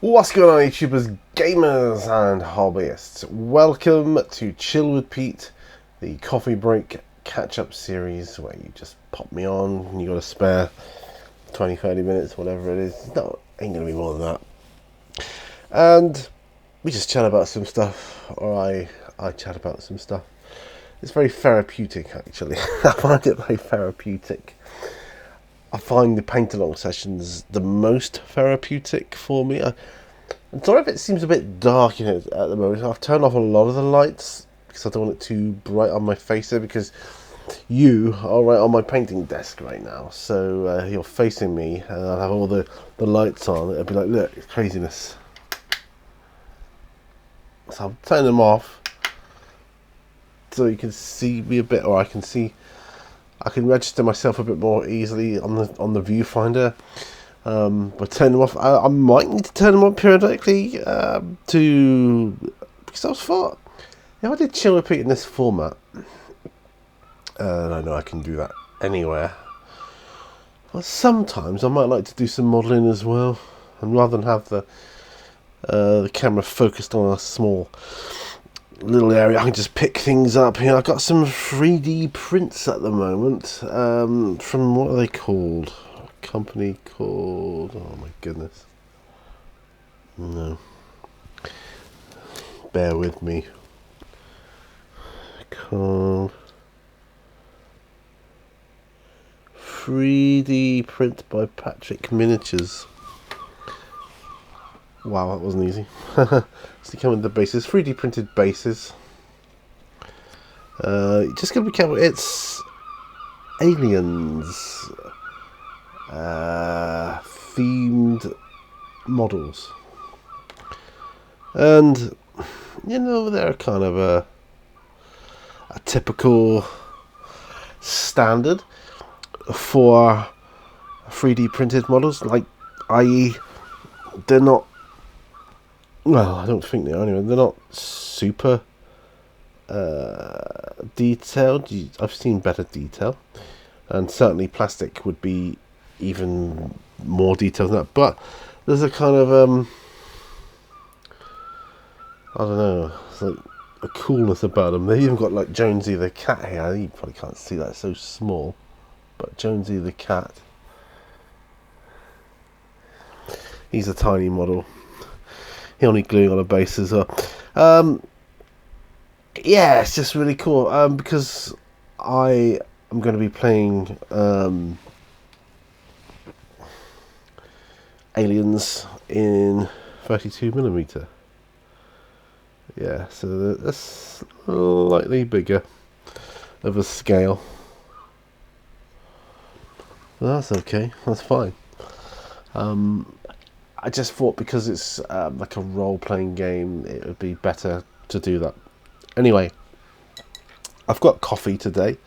What's going on, YouTubers, gamers and hobbyists? Welcome to Chill with Pete, the coffee break catch-up series where you just pop me on and you got a spare 20-30 minutes, whatever it is. No, ain't gonna be more than that. And we just chat about some stuff, or I chat about some stuff. It's very therapeutic, actually. I find it very therapeutic. I find the paint-along sessions the most therapeutic for me. I'm sorry if it seems a bit dark in it at the moment. I've turned off a lot of the lights because I don't want it too bright on my face there, because you are right on my painting desk right now. So you're facing me and I'll have all the lights on. It'll be like, look, it's craziness. So I'll turn them off so you can see me a bit, or I can register myself a bit more easily on the viewfinder. But turn them off. I might need to turn them on periodically because I thought if I did Chill with Pete in this format, and I know I can do that anywhere, but sometimes I might like to do some modelling as well, and rather than have the camera focused on a small little area, I can just pick things up here. I've got some 3D prints at the moment from, what are they called? A company called, oh my goodness, no, bear with me, called 3D Print by Patrick Miniatures. Wow, that wasn't easy. So they come with the bases, 3D printed bases. Just gotta be careful. It's aliens themed models, and you know, they're kind of a typical standard for 3D printed models, like, i.e. they're not, well, I don't think they are anyway, they're not super detailed. I've seen better detail, and certainly plastic would be even more detailed than that, but there's a kind of I don't know, it's like a coolness about them. They've even got like Jonesy the cat here. You probably can't see that, it's so small, but Jonesy the cat, he's a tiny model. He only gluing on a base as well. Yeah, it's just really cool because I am going to be playing Aliens in 32mm. Yeah, so that's slightly bigger of a scale. Well, that's okay, that's fine. I just thought because it's like a role-playing game, it would be better to do that. Anyway, I've got coffee today.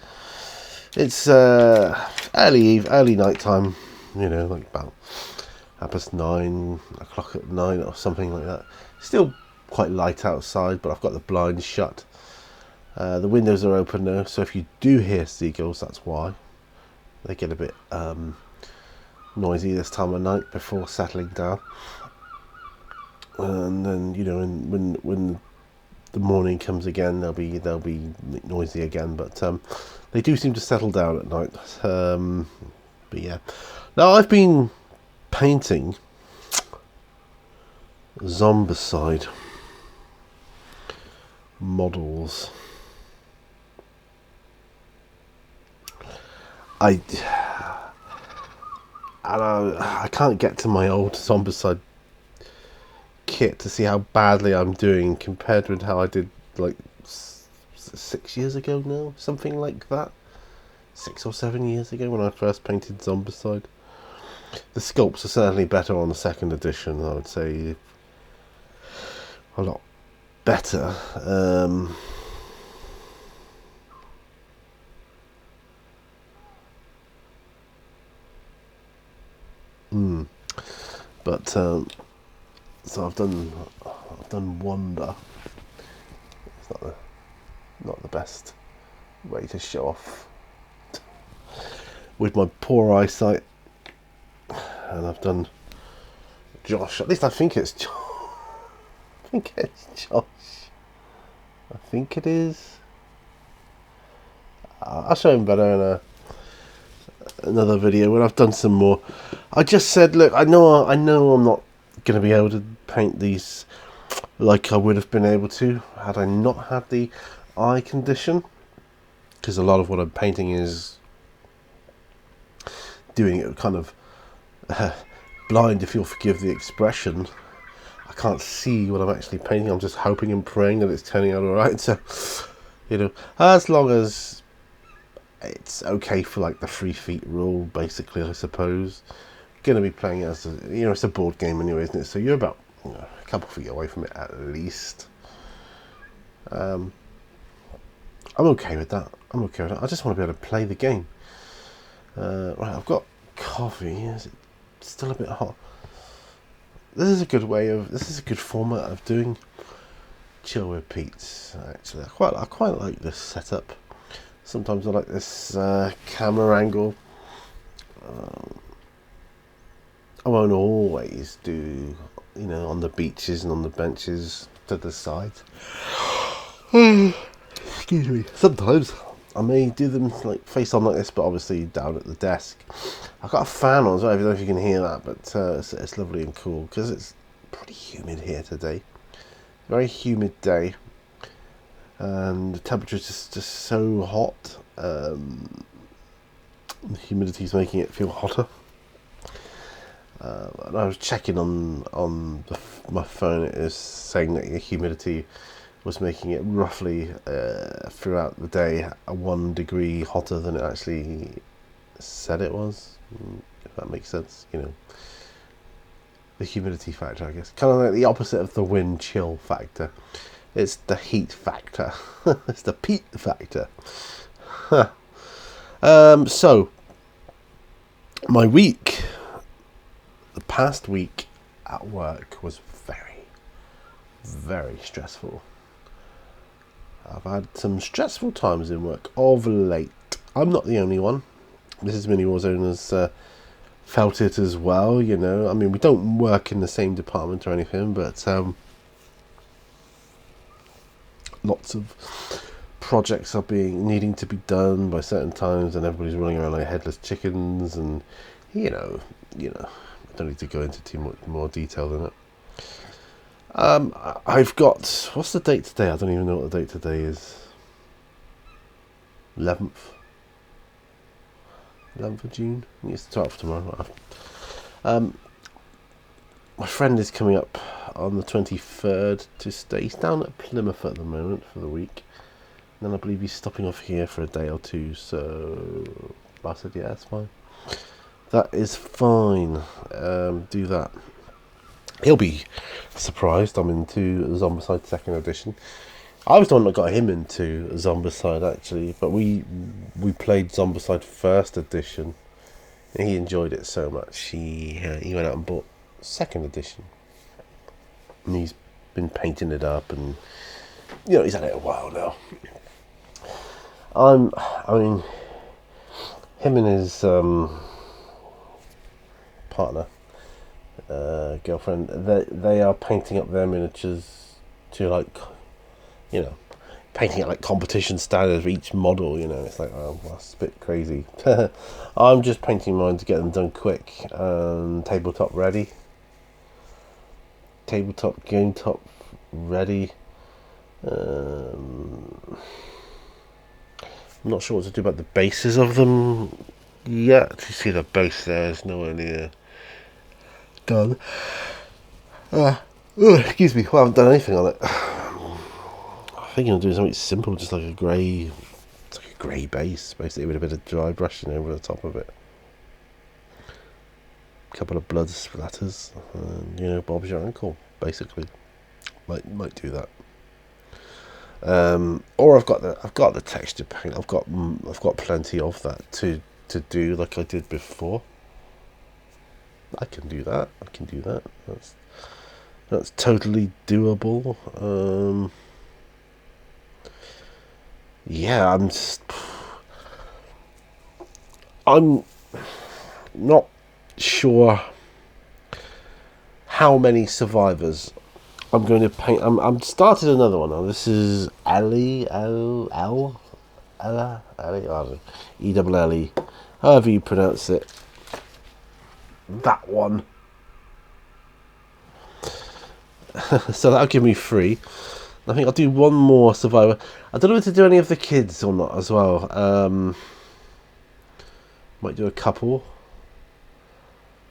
It's early night time, you know, like about 9:30 at night or something like that. Still quite light outside, but I've got the blinds shut. The windows are open now, so if you do hear seagulls, that's why. They get a bit noisy this time of night before settling down, and then, you know, when the morning comes again, they'll be noisy again, but they do seem to settle down at night. But yeah, now I've been painting Zombicide models. I can't get to my old Zombicide kit to see how badly I'm doing compared with how I did like 6 years ago now, something like that. 6 or 7 years ago when I first painted Zombicide. The sculpts are certainly better on the second edition, I would say. A lot better. But so I've done Wanda. It's not the best way to show off with my poor eyesight, and I've done Josh. At least I think it's Josh. I think it's Josh. I think it is. I'll show him better in another video when I've done some more. I just said, look, I know I'm not going to be able to paint these like I would have been able to had I not had the eye condition, because a lot of what I'm painting is doing it kind of blind, if you'll forgive the expression. I can't see what I'm actually painting. I'm just hoping and praying that it's turning out alright. So, you know, as long as it's okay for like the 3 feet rule, basically, I suppose. Going to be playing it as it's a board game anyway, isn't it? So you're about a couple feet away from it at least. I'm okay with that. I just want to be able to play the game. Right, I've got coffee. Is it still a bit hot? This is a good format of doing Chill with Pete. Actually, I quite like this setup. Sometimes I like this camera angle. I won't always do, on the beaches and on the benches to the side. Excuse me. Sometimes I may do them like face on like this, but obviously down at the desk. I've got a fan on, so I don't know if you can hear that, but it's lovely and cool because it's pretty humid here today. Very humid day, and the temperature is just so hot. The humidity is making it feel hotter. And I was checking on my phone. It is saying that the humidity was making it roughly throughout the day 1 degree hotter than it actually said it was. If that makes sense, the humidity factor, I guess, kind of like the opposite of the wind chill factor. It's the heat factor. It's the peat factor. So my week. The past week at work was very, very stressful. I've had some stressful times in work of late. I'm not the only one. Mrs. Mini Warzone has felt it as well, I mean, we don't work in the same department or anything, but lots of projects are needing to be done by certain times, and everybody's running around like headless chickens, and I don't need to go into too much more detail than it. I've got, what's the date today? I don't even know what the date today is. 11th of June. I think it's the 12th tomorrow. My friend is coming up on the 23rd to stay. He's down at Plymouth at the moment for the week. And then I believe he's stopping off here for a day or two. So I said, yeah, that's fine. That is fine. Do that. He'll be surprised I'm into Zombicide 2nd edition. I was the one that got him into Zombicide, actually, but we played Zombicide 1st edition, and he enjoyed it so much he went out and bought 2nd edition, and he's been painting it up, and he's had it a while now. I mean, him and his partner, girlfriend, they are painting up their miniatures to painting it like competition standards for each model. It's like, oh, that's a bit crazy. I'm just painting mine to get them done quick and tabletop game top ready. I'm not sure what to do about the bases of them yet. You see the base there is nowhere near done. Excuse me. Well, I haven't done anything on it. I think I'm doing something simple, just like a grey base, basically, with a bit of dry brushing over the top of it. A couple of blood splatters, and Bob's your uncle, basically. Might do that. Or I've got the texture paint. I've got plenty of that to do, like I did before. I can do that. That's totally doable. Yeah, I'm not sure how many survivors I'm going to paint. I'm started another one now. This is Ellie, L, Ella, Ellie, I don't know, E-double-L-E, however you pronounce it. That one. So that'll give me 3. I think I'll do one more survivor. I don't know if to do any of the kids or not as well. Might do a couple.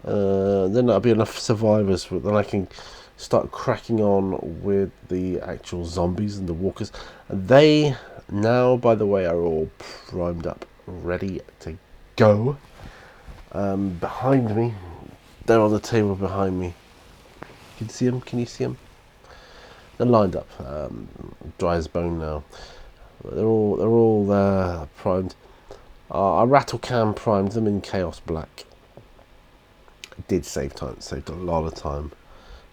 Then that'll be enough survivors. Then I can start cracking on with the actual zombies and the walkers. And they now, by the way, are all primed up, ready to go. Behind me, they're on the table behind me. Can you see them? Can you see them? They're lined up, dry as bone now. They're all primed. I rattle can primed them in Chaos Black. It did save time, saved a lot of time,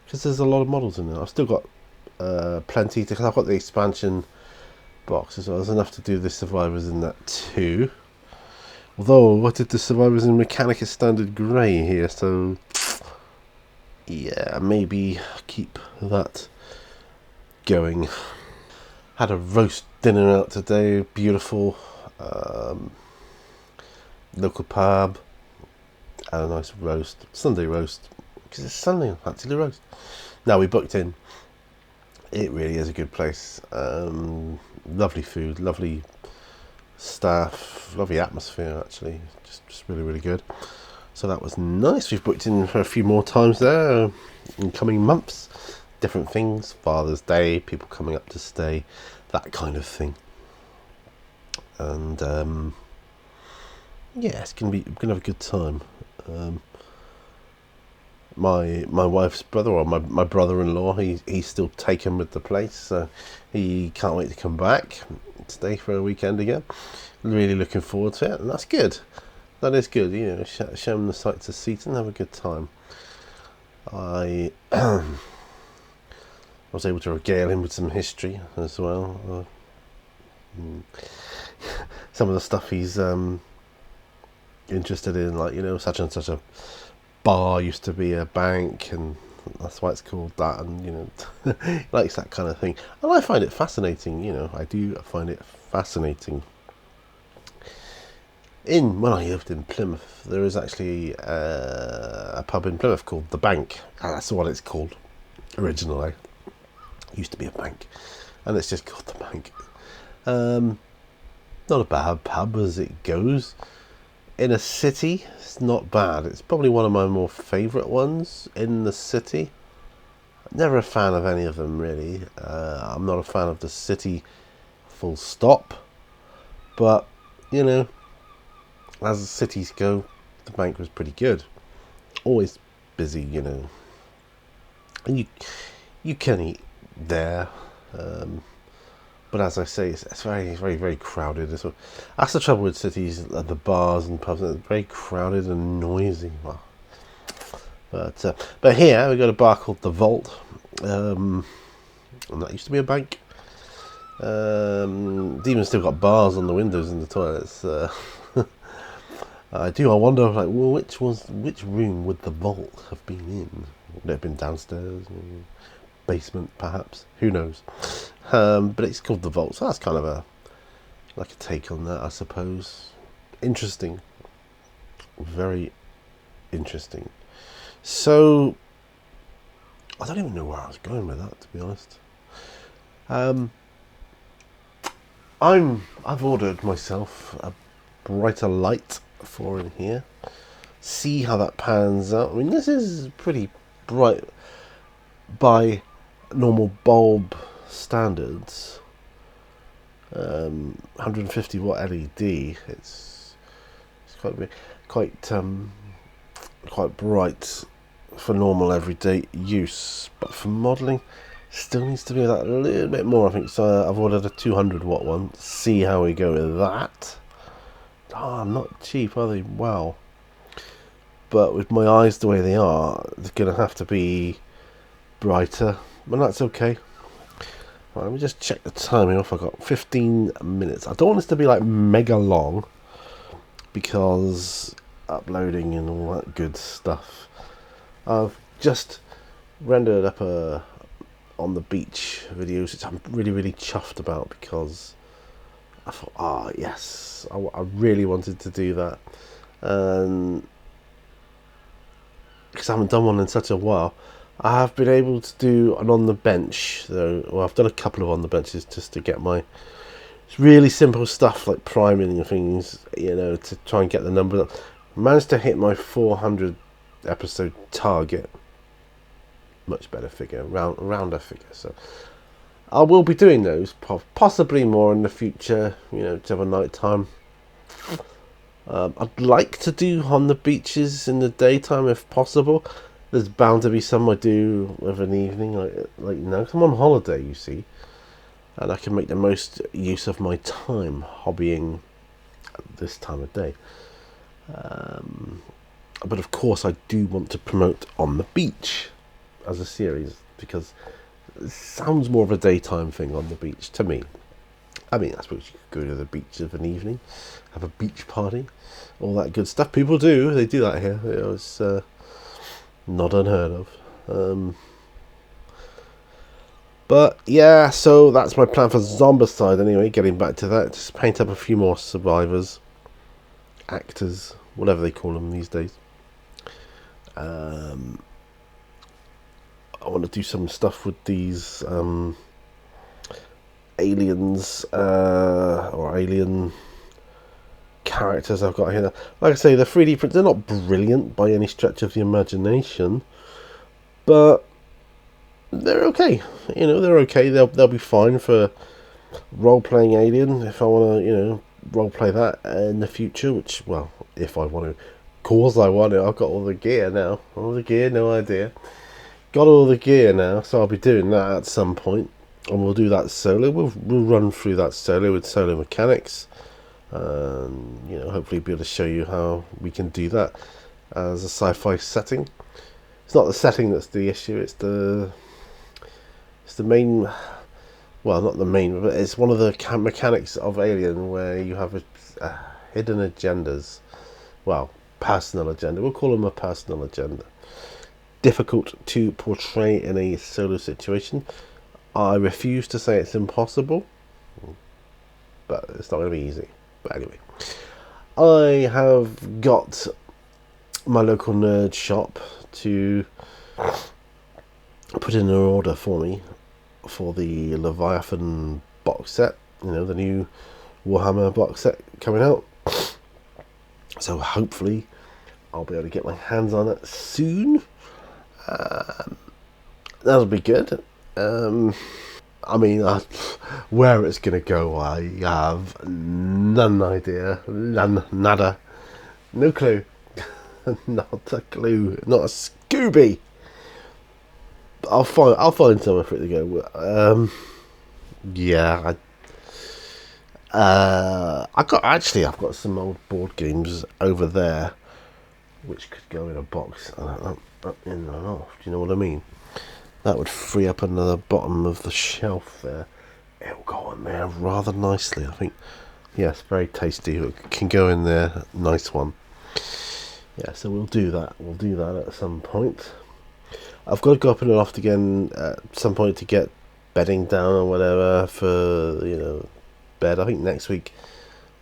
because there's a lot of models in there. I've still got plenty because I've got the expansion box as well. There's enough to do the survivors in that too. Although I did the survivors in Mechanicus Standard Grey here, so yeah, maybe keep that going. Had a roast dinner out today, beautiful. Local pub, and a nice roast, Sunday roast, because it's Sunday, I fancy the roast. Now we booked in. It really is a good place. Lovely food, lovely staff, lovely atmosphere actually, just really, really good. So that was nice. We've booked in for a few more times there in coming months. Different things, Father's Day, people coming up to stay, that kind of thing. And yeah, we're gonna have a good time. My wife's brother, or my brother-in-law, he's still taken with the place, so he can't wait to come back, stay for a weekend again. Really looking forward to it, and that's good. That is good, you know. Show him the sights of Seaton, have a good time. I was able to regale him with some history as well. Some of the stuff he's interested in, like, you know, such and such a bar used to be a bank, and that's why it's called that, and you know, he likes that kind of thing, and I find it fascinating. You know, I do find it fascinating. When I lived in Plymouth, there is actually a pub in Plymouth called The Bank. That's what it's called originally. It used to be a bank, and it's just called The Bank. Not a bad pub as it goes. In a city, it's not bad. It's probably one of my more favourite ones in the city. I'm never a fan of any of them, really. I'm not a fan of the city, full stop. But, you know, as the cities go, the bank was pretty good. Always busy, you know. And you can eat there. But as I say, it's very, very, very crowded. That's the trouble with cities, the bars and pubs. It's very crowded and noisy. Well, but here we've got a bar called The Vault, and that used to be a bank. It's even still got bars on the windows and the toilets. I wonder, like, well, which room would The Vault have been in? Would it have been downstairs? Basement, perhaps, who knows. But it's called The Vault, so that's kind of a take on that, I suppose. Interesting, very interesting. So I don't even know where I was going with that, to be honest. I've ordered myself a brighter light for in here. See how that pans out. I mean, this is pretty bright by normal bulb standards. 150 watt LED. It's quite bright for normal everyday use, but for modelling still needs to be that a little bit more, I think. So I've ordered a 200 watt one. See how we go with that. Not cheap, are they? Wow. But with my eyes the way they are, they're gonna have to be brighter, but that's okay. Right, let me just check the timing off. I've got 15 minutes. I don't want this to be like mega long, because uploading and all that good stuff. I've just rendered up a on the beach videos, which I'm really chuffed about, because I thought, yes, I really wanted to do that, and because I haven't done one in such a while, I have been able to do an on the bench. Though, well, I've done a couple of on the benches just to get my really simple stuff like priming and things, to try and get the number up. I managed to hit my 400 episode target. Much better figure, rounder figure. So I will be doing those, possibly more in the future, to have a night time. I'd like to do on the beaches in the daytime if possible. There's bound to be some I do with an evening, cause I'm on holiday, you see, and I can make the most use of my time hobbying at this time of day. But of course, I do want to promote On the Beach as a series, because it sounds more of a daytime thing on the beach to me. I mean, I suppose you could go to the beach of an evening, have a beach party, all that good stuff. People do. They do that here. It's not unheard of. But yeah, so that's my plan for Zombicide anyway, getting back to that. Just paint up a few more survivors, actors, whatever they call them these days. I want to do some stuff with these aliens or alien characters I've got here. Like I say, the 3D prints, they're not brilliant by any stretch of the imagination, but they're okay. They're okay. They'll be fine for role-playing Alien if I want to, role-play that in the future, which, well, if I want to. Of course I want to. I've got all the gear now. All the gear, no idea. Got all the gear now, so I'll be doing that at some point. And we'll do that solo. We'll run through that solo with solo mechanics. And, hopefully be able to show you how we can do that as a sci-fi setting. It's not the setting that's the issue, it's the main, well, not the main, but it's one of the mechanics of Alien where you have hidden agendas. Well, personal agenda. We'll call them a personal agenda. Difficult to portray in a solo situation. I refuse to say it's impossible, but it's not going to be easy. But anyway, I have got my local nerd shop to put in an order for me for the Leviathan box set, the new Warhammer box set coming out. So hopefully I'll be able to get my hands on it soon. That'll be good. I mean, where it's going to go, I have none idea. Nada. No clue. Not a clue. Not a Scooby. I'll find somewhere for it to go. Yeah. I've got some old board games over there, which could go in a box up in and off. Do you know what I mean? That would free up another bottom of the shelf there. It'll go on there rather nicely, I think. Yes, very tasty. It can go in there. Nice one. Yeah, so we'll do that. We'll do that at some point. I've got to go up in the loft again at some point to get bedding down or whatever for, bed. I think next week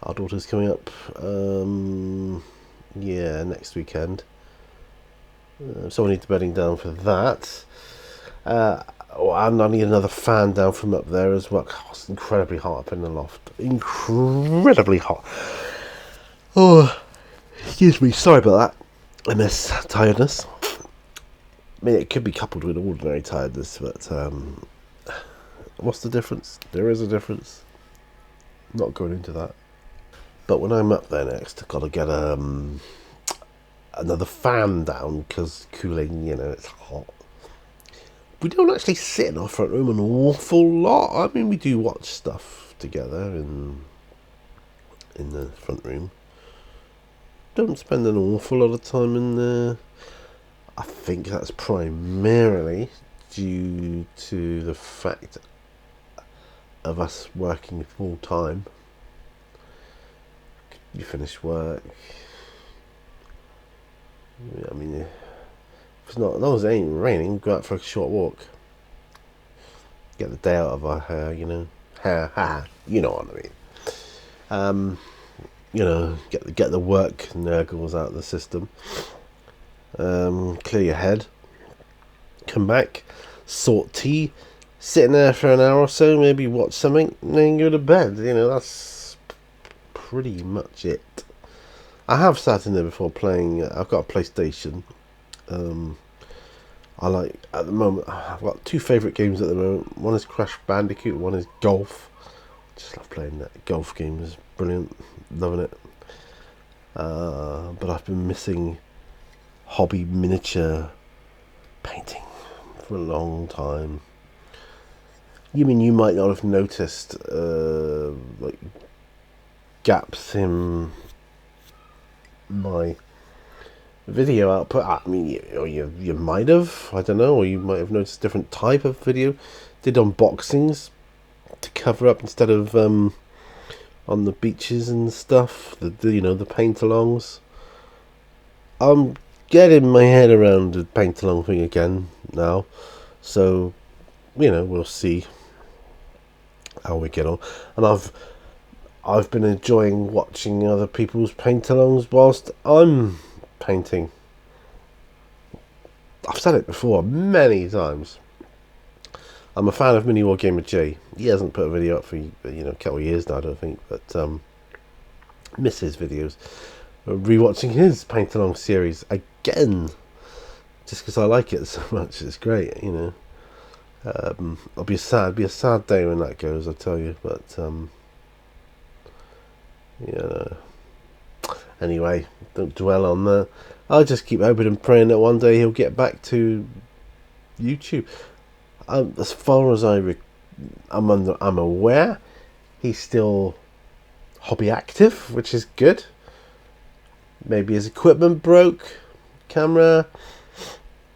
our daughter's coming up. Next weekend. So I need the bedding down for that. And I need another fan down from up there as well. Oh, it's incredibly hot up in the loft. Incredibly hot. Oh, excuse me. Sorry about that. MS tiredness. I mean, it could be coupled with ordinary tiredness, but what's the difference? There is a difference. Not going into that. But when I'm up there next, I've got to get another fan down because cooling, it's hot. We don't actually sit in our front room an awful lot. I mean, we do watch stuff together in the front room. Don't spend an awful lot of time in there. I think that's primarily due to the fact of us working full time. You finish work. I mean, If it's not, as long as it ain't raining, go out for a short walk. Get the day out of our hair, you know. Hair, you know what I mean. You know, get the work nurgles out of the system. Clear your head. Come back, sort tea, sit in there for an hour or so, maybe watch something, and then go to bed. You know, that's pretty much it. I have sat in there before playing. I've got a PlayStation. I like, at the moment, I've got two favourite games at the moment. One is Crash Bandicoot, one is golf. Just love playing that golf game. It's brilliant, loving it. But I've been missing hobby miniature painting for a long time. You mean you might not have noticed like gaps in my video output? I mean, you might have, I don't know, or you might have noticed a different type of video. Did unboxings to cover up instead of on the beaches and stuff. The you know, the paint-alongs. I'm getting my head around the paint-along thing again now, so you know, we'll see how we get on. And I've been enjoying watching other people's paint-alongs whilst I'm painting. I've said it before many times. I'm a fan of Mini Wargamer J. He hasn't put a video up for, you know, a couple of years now, I don't think, but miss his videos. Rewatching his paint-along series again, just because I like it so much. It's great, you know. It'll be a sad day when that goes, I tell you. But yeah. Anyway, don't dwell on that. I'll just keep hoping and praying that one day he'll get back to YouTube. As far as I'm aware, he's still hobby active, which is good. Maybe his equipment broke, camera,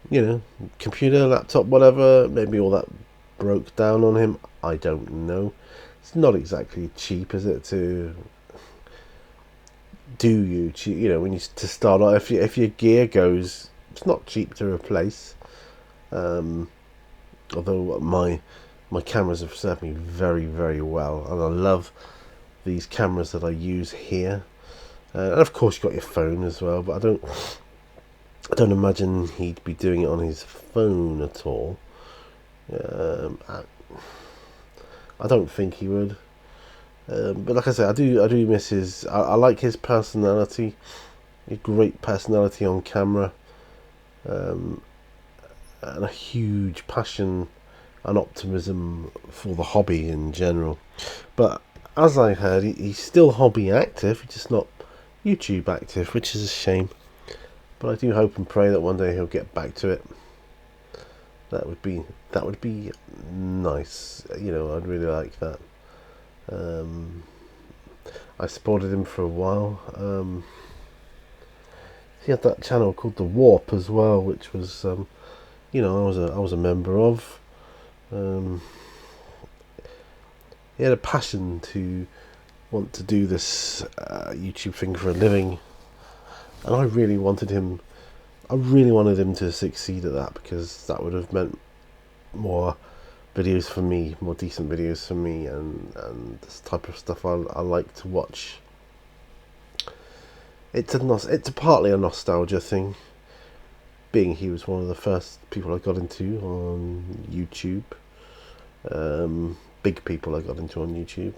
you know, computer, laptop, whatever. Maybe all that broke down on him. I don't know. It's not exactly cheap, is it, to do YouTube? You know, when you to start off, if your gear goes, it's not cheap to replace. Although my cameras have served me very, very well, and I love these cameras that I use here. And of course, you've got your phone as well, but I don't imagine he'd be doing it on his phone at all. I don't think he would. But like I said, I do miss his. I like his personality. A great personality on camera. And a huge passion and optimism for the hobby in general. But as I heard, he's still hobby active, he's just not YouTube active, which is a shame. But I do hope and pray that one day he'll get back to it. That would be nice. You know, I'd really like that. I supported him for a while. He had that channel called The Warp as well, which was you know, I was a member of. He had a passion to want to do this YouTube thing for a living, and I really wanted him to succeed at that, because that would have meant more videos for me, more decent videos for me, and this type of stuff I like to watch. It's partly a nostalgia thing, being he was one of the first people I got into on YouTube. Big people I got into on YouTube.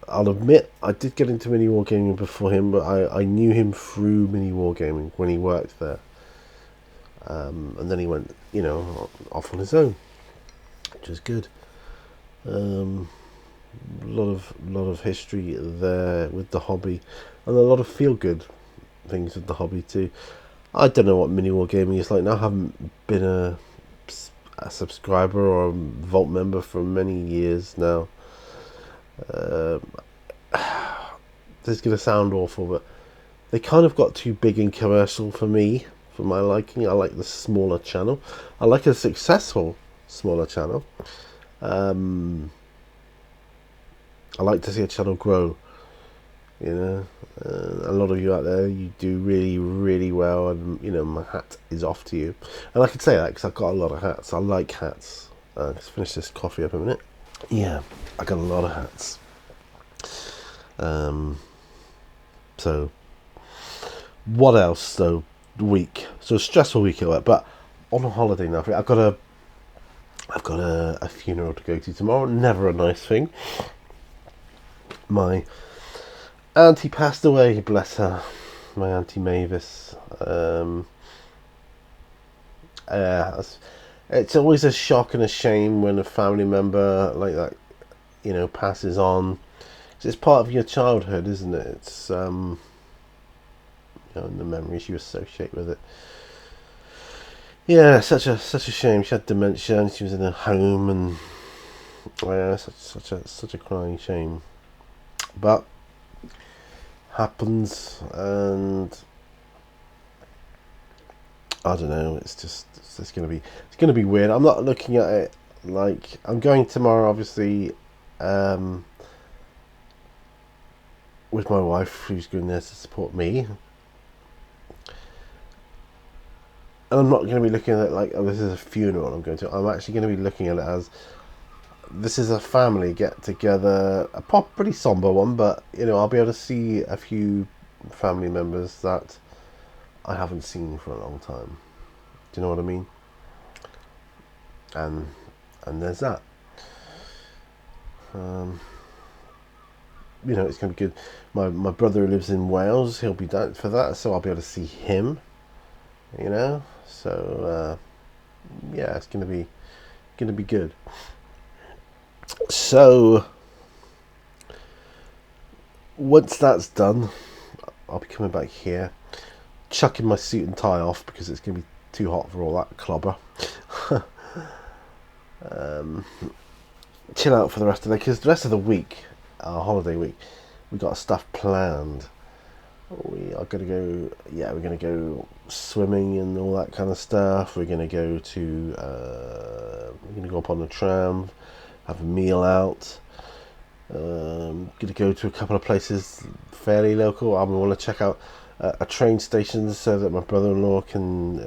I'll admit I did get into Mini Wargaming before him, but I knew him through Mini Wargaming when he worked there. And then he went, you know, off on his own, which is good. A lot of history there with the hobby, and a lot of feel good things with the hobby too. I don't know what Mini Wargaming is like now. I haven't been a subscriber or a Vault member for many years now. This is going to sound awful, but they kind of got too big and commercial for me, for my liking. I like the smaller channel. I like a successful smaller channel. I like to see a channel grow You know, a lot of you out there, you do really, really well, and you know, my hat is off to you. And I can say that because I've got a lot of hats. I like hats. Let's finish this coffee up a minute. Yeah, I got a lot of hats. So what else though? Week. So stressful week at work, but on a holiday now. I've got a funeral to go to tomorrow. Never a nice thing. My auntie passed away, bless her. My auntie Mavis. It's always a shock and a shame when a family member like that, you know, passes on. It's part of your childhood, isn't it? It's you know, and the memories you associate with it. Yeah, such a shame. She had dementia and she was in a home, and yeah, such a crying shame. But happens, and I don't know. It's gonna be weird. I'm not looking at it like I'm going tomorrow, obviously, with my wife, who's going there to support me. And I'm not going to be looking at it like, oh, this is a funeral I'm going to. I'm actually going to be looking at it as this is a family get together, a pretty somber one, but you know, I'll be able to see a few family members that I haven't seen for a long time. Do you know what I mean? And there's that. You know, it's going to be good. My brother who lives in Wales, he'll be down for that, so I'll be able to see him. You know, so yeah, it's going to be good. So once that's done, I'll be coming back here, chucking my suit and tie off because it's going to be too hot for all that clobber. Chill out for the rest of the day, because the rest of the week, our holiday week, we got stuff planned. We are going to go, yeah, we're going to go swimming and all that kind of stuff. We're going to go to, we're going to go up on the tram, have a meal out. Going to go to a couple of places fairly local. I want to check out a train station so that my brother-in-law can,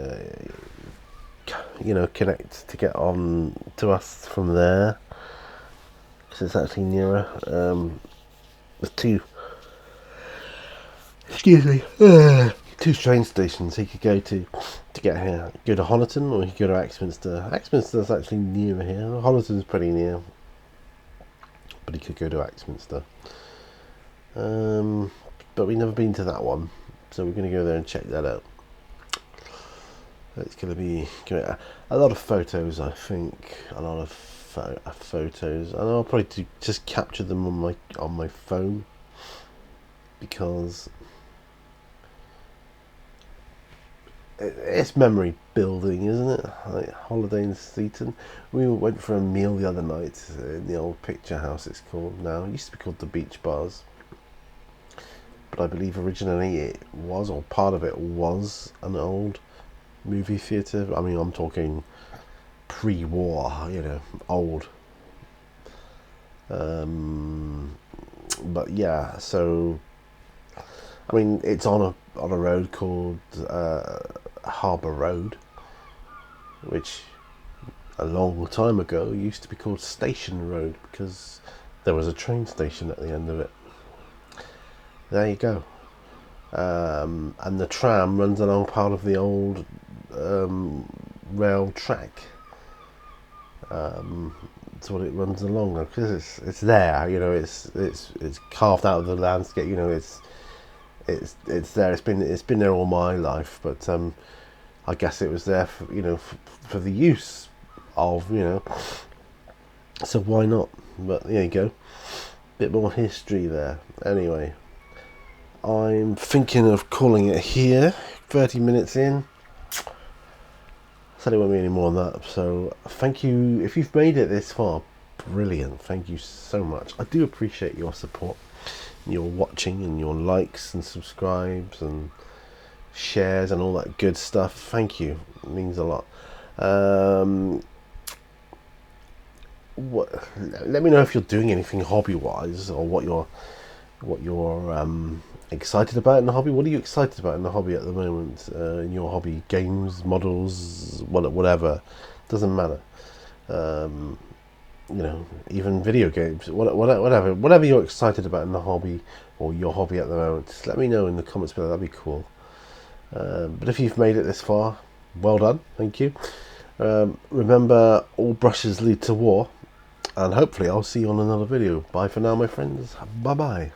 you know, connect to get on to us from there, because it's actually nearer. With two train stations he could go to get here. Go to Honiton or he could go to Axminster. Axminster's actually nearer here. Honiton's pretty near, but he could go to Axminster. But we've never been to that one, so we're going to go there and check that out. It's going to be a lot of photos, I think. A lot of photos, and I'll probably just capture them on my phone, because it's memory building, isn't it? Like holiday in Seaton. We went for a meal the other night in the old picture house, it's called now. It used to be called the Beach Bars, but I believe originally it was, or part of it was, an old movie theatre. I mean, I'm talking pre-war, you know, old. But yeah, so I mean, it's on a road called Harbour Road, which a long time ago used to be called Station Road because there was a train station at the end of it. There you go. And the tram runs along part of the old rail track. That's what it runs along, because it's there. You know, it's carved out of the landscape. You know, it's there. It's been there all my life, but I guess it was there for, you know, for the use of, you know. So why not? But there you go. Bit more history there. Anyway, I'm thinking of calling it here. 30 minutes in. Said it won't be any more than that. So thank you if you've made it this far. Brilliant. Thank you so much. I do appreciate your support, your watching, and your likes and subscribes and shares and all that good stuff. Thank you. It means a lot. Let me know if you're doing anything hobby wise, or what you're what you're excited about in the hobby. What are you excited about in the hobby at the moment? In your hobby, games, models, whatever, doesn't matter. Even video games, whatever you're excited about in the hobby or your hobby at the moment. Just let me know in the comments below. That'd be cool. But if you've made it this far, well done. Thank you. Remember, all brushes lead to war, and hopefully I'll see you on another video. Bye for now, my friends. Bye bye.